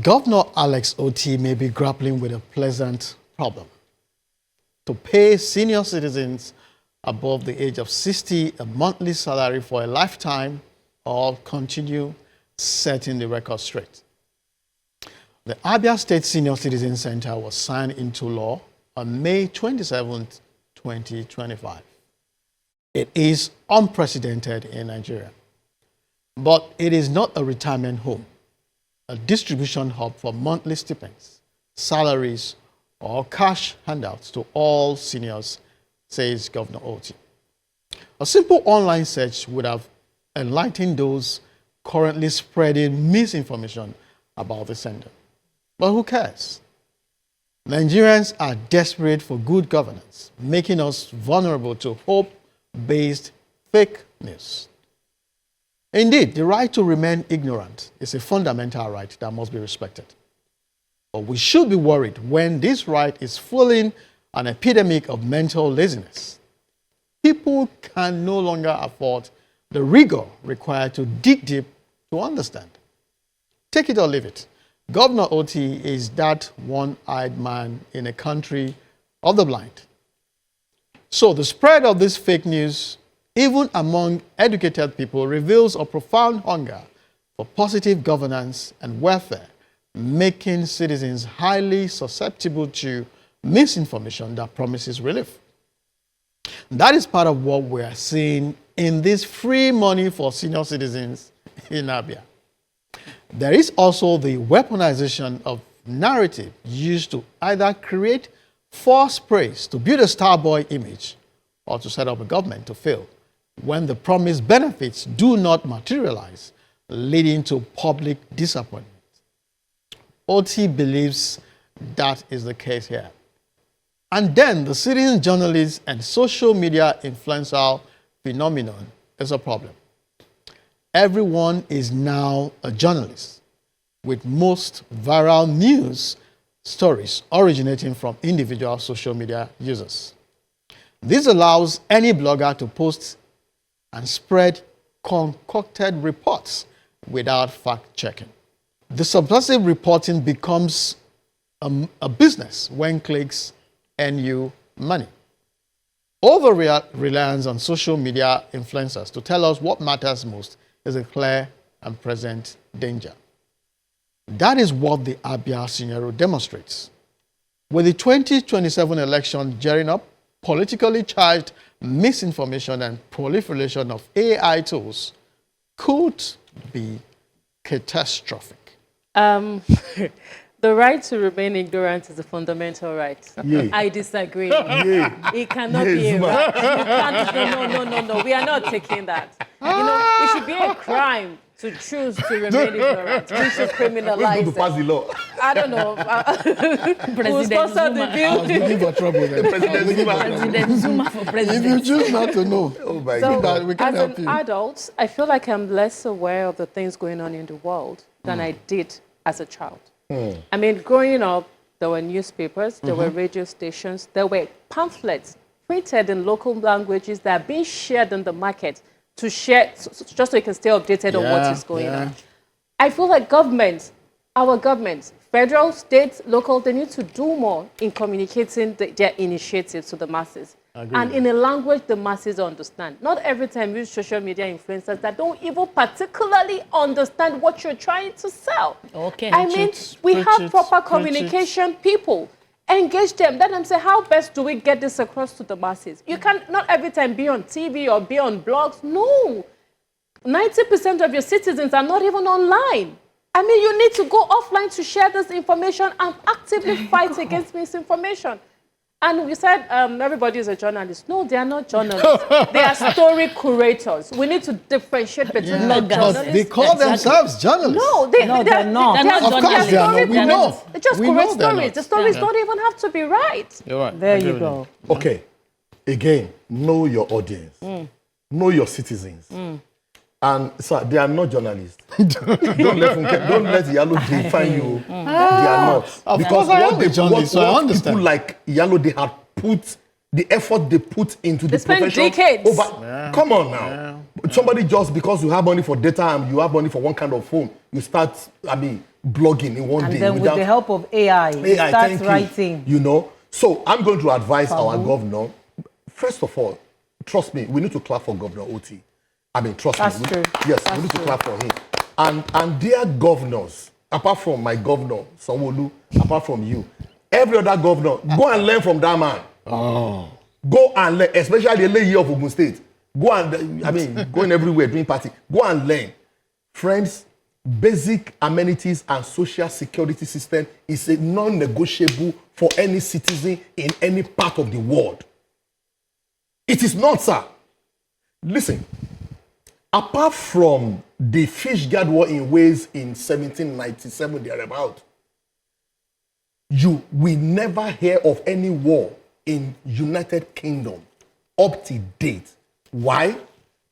Governor Alex Oti may be grappling with a pleasant problem: to pay senior citizens above the age of 60 a monthly salary for a lifetime, or continue setting the record straight. The Abia State Senior Citizen Center was signed into law on May 27, 2025. It is unprecedented in Nigeria, but it is not a retirement home, a distribution hub for monthly stipends, salaries, or cash handouts to all seniors, says Governor Oti. A simple online search would have enlightened those currently spreading misinformation about the center. But who cares? Nigerians are desperate for good governance, making us vulnerable to hope-based fake news. Indeed, the right to remain ignorant is a fundamental right that must be respected. But we should be worried when this right is fueling an epidemic of mental laziness. People can no longer afford the rigor required to dig deep to understand. Take it or leave it. Governor Oti is that one-eyed man in a country of the blind. So the spread of this fake news, even among educated people, reveals a profound hunger for positive governance and welfare, making citizens highly susceptible to misinformation that promises relief. That is part of what we are seeing in this free money for senior citizens in Abia. There is also the weaponization of narrative used to either create false praise to build a star boy image or to set up a government to fail when the promised benefits do not materialize, leading to public disappointment. Oti believes that is the case here. And then the citizen journalist and social media influencer phenomenon is a problem. Everyone is now a journalist, with most viral news stories originating from individual social media users. This allows any blogger to post and spread concocted reports without fact-checking. The subversive reporting becomes a business when clicks earn you money. Over-reliance on social media influencers to tell us what matters most is a clear and present danger. That is what the Abia scenario demonstrates. With the 2027 election gearing up, politically charged misinformation and proliferation of AI tools could be catastrophic. The right to remain ignorant is a fundamental right. Yeah. I disagree. Yeah. It cannot be a right. No. We are not taking that. It should be a crime to choose to remain ignorant. We should criminalize Who's going to pass it. the law? I don't know. Who sponsored the I bill? was looking for trouble there. President Zuma for If you president. choose not to know, Oh my So, God. we can't as help an you. adult, I feel like I'm less aware of the things going on in the world than I did as a child. I mean, growing up, there were newspapers, there were radio stations, there were pamphlets printed in local languages that are being shared in the market to share, just so you can stay updated on what is going on. I feel like our governments, federal, state, local, they need to do more in communicating their initiatives to the masses. And in a language the masses understand. Not every time we use social media influencers that don't even particularly understand what you're trying to sell. Okay. I mean, we have proper communication people. Engage them. Let them say, how best do we get this across to the masses? You can not every time be on TV or be on blogs. No. 90% of your citizens are not even online. I mean, you need to go offline to share this information and actively fight against misinformation. And we said everybody is a journalist. No, they are not journalists. They are story curators. We need to differentiate between journalists. They call themselves journalists. No, they're not. They're not. Of course they are not. We know. They just We correct know they're stories. not. The stories don't even have to be right. You're right. There you go. Okay. Again, know your audience. Know your citizens. And so they are not journalists. don't let Yellow define you. They are not. Of course I am a journalist, so I what understand. people like Yellow, they have put the effort they put into the spent profession. decades. Come on now. Somebody just because you have money for data and you have money for one kind of phone, you start, blogging in one And day. then with the help of AI, he starts thank writing. You know, so I'm going to advise our governor. First of all, trust me, we need to clap for Governor Oti. I mean, trust That's me. true. Yes, That's we need true. to clap for him. And dear governors, apart from my governor, Sanwo-Olu, apart from you, every other governor, go and learn from that man. Oh. Go and learn, especially the lady of Ogun State. Go and, I mean, going everywhere, doing party. Go and learn. Friends, basic amenities and social security system is a non-negotiable for any citizen in any part of the world. It is not, sir. Listen, apart from the fish guard war in Wales in 1797, thereabout, you will never hear of any war in United Kingdom up to date. Why?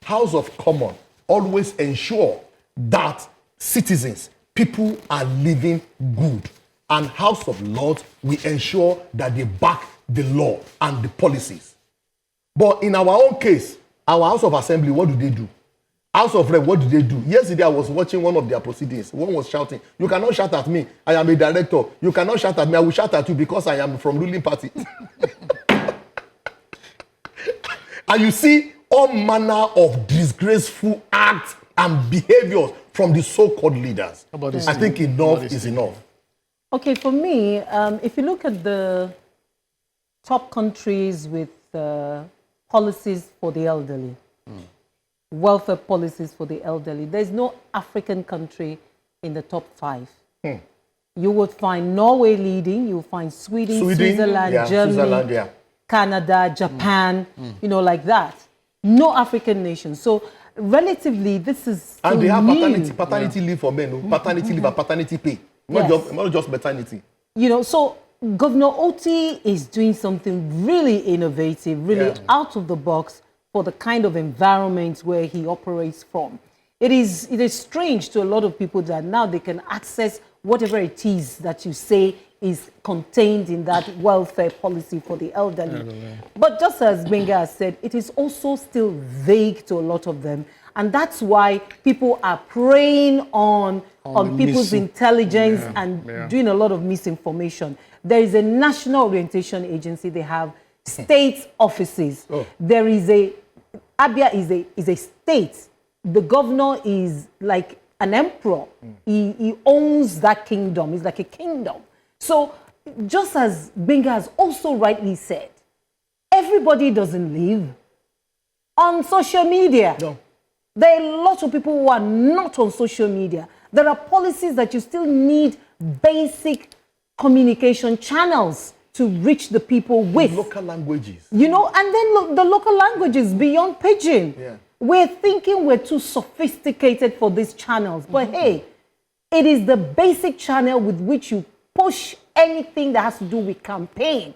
House of Commons always ensure that citizens, people are living good. And House of Lords will ensure that they back the law and the policies. But in our own case, our House of Assembly, what do? House of Rep, what do? Yesterday, I was watching one of their proceedings. One was shouting, "You cannot shout at me. I am a director. You cannot shout at me. I will shout at you because I am from ruling party." And you see all manner of disgraceful acts and behaviors from the so-called leaders. I think enough is enough. Okay, for me, if you look at the top countries with policies for the elderly, welfare policies for the elderly, there's no African country in the top 5. You would find Norway leading, you will find Sweden, Switzerland, yeah, Germany, Switzerland, yeah. Canada, Japan, you know, like that. No African nation. So relatively, this is And they have new. paternity leave for men, no? Paternity leave and paternity pay. Not just maternity. You know, so Governor Oti is doing something really innovative, really out of the box for the kind of environment where he operates from. It is strange to a lot of people that now they can access whatever it is that you say is contained in that welfare policy for the elderly. But just as Benga has said, it is also still vague to a lot of them. And that's why people are preying on people's intelligence and doing a lot of misinformation. There is a national orientation agency. They have state offices. There is Abia is a state. The governor is like an emperor. He owns that kingdom. It's like a kingdom. So just as Benga has also rightly said, everybody doesn't live on social media. No. There are a lot of people who are not on social media. There are policies that you still need basic communication channels to reach the people with. Local languages. You know, and then look, the local languages beyond pidgin. Yeah. We're thinking we're too sophisticated for these channels. But hey, it is the basic channel with which you push anything that has to do with campaign.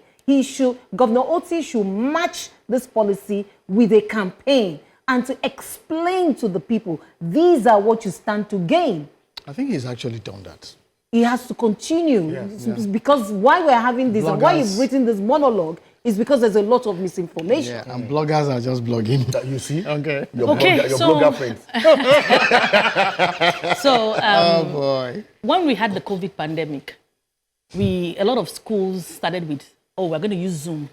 Governor Oti should match this policy with a campaign and to explain to the people, these are what you stand to gain. I think he's actually done that. He has to continue because why we're having this and why you've written this monologue is because there's a lot of misinformation. Yeah, and bloggers are just blogging. You see? Okay. Your so- blogger friends. So Oh boy. when we had the COVID pandemic, a lot of schools started with, we're going to use Zoom,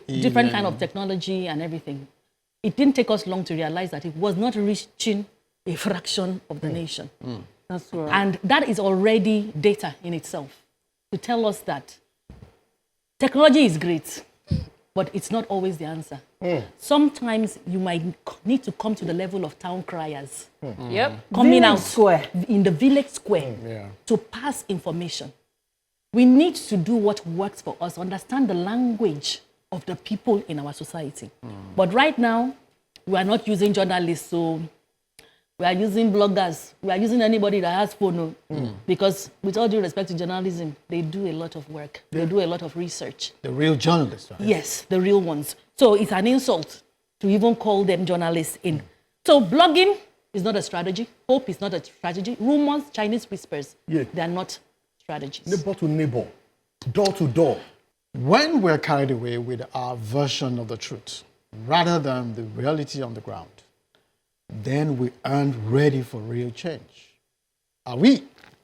different kind of technology and everything. It didn't take us long to realize that it was not reaching a fraction of the nation. That's right. And that is already data in itself to tell us that technology is great, but it's not always the answer. Sometimes you might need to come to the level of town criers. Coming Village out square. in the village square to pass information. We need to do what works for us, understand the language of the people in our society. But right now, we are not using journalists, so we are using bloggers. We are using anybody that has phone. Because with all due respect to journalism, they do a lot of work. They do a lot of research. The real journalists, right? Yes, the real ones. So it's an insult to even call them journalists in. So blogging is not a strategy. Hope is not a strategy. Rumors, Chinese whispers, they are not strategies. Neighbor to neighbor, door to door. When we're carried away with our version of the truth, rather than the reality on the ground, then we aren't ready for real change. Are we?